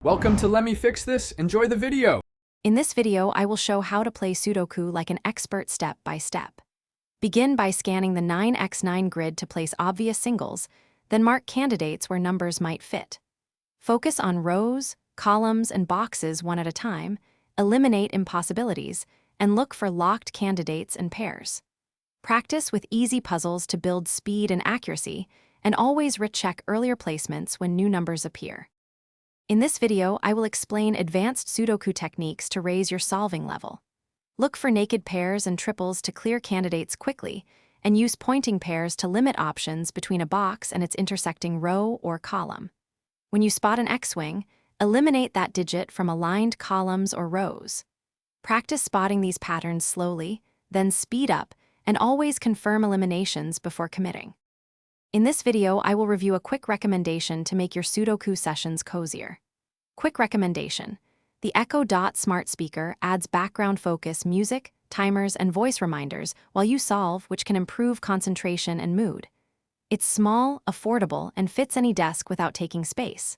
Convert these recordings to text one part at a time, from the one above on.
Welcome to Let Me Fix This. Enjoy the video. In this video, I will show how to play Sudoku like an expert step by step. Begin by scanning the 9x9 grid to place obvious singles, then mark candidates where numbers might fit. Focus on rows, columns, and boxes one at a time, eliminate impossibilities, and look for locked candidates and pairs. Practice with easy puzzles to build speed and accuracy, and always recheck earlier placements when new numbers appear. In this video, I will explain advanced Sudoku techniques to raise your solving level. Look for naked pairs and triples to clear candidates quickly, and use pointing pairs to limit options between a box and its intersecting row or column. When you spot an X-wing, eliminate that digit from aligned columns or rows. Practice spotting these patterns slowly, then speed up, and always confirm eliminations before committing. In this video, I will review a quick recommendation to make your Sudoku sessions cozier. Quick recommendation: the Echo Dot smart speaker adds background focus music, timers, and voice reminders while you solve, which can improve concentration and mood. It's small, affordable, and fits any desk without taking space.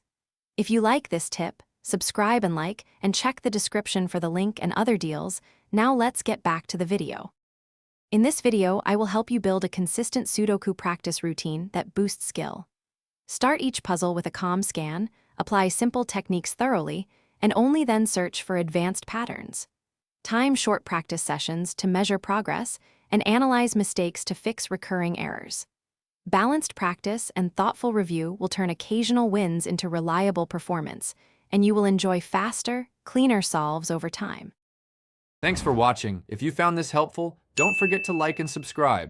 If you like this tip, subscribe and like, and check the description for the link and other deals. Now let's get back to the video. In this video, I will help you build a consistent Sudoku practice routine that boosts skill. Start each puzzle with a calm scan, apply simple techniques thoroughly, and only then search for advanced patterns. Time short practice sessions to measure progress, and analyze mistakes to fix recurring errors. Balanced practice and thoughtful review will turn occasional wins into reliable performance, and you will enjoy faster, cleaner solves over time. Thanks for watching. If you found this helpful, don't forget to like and subscribe.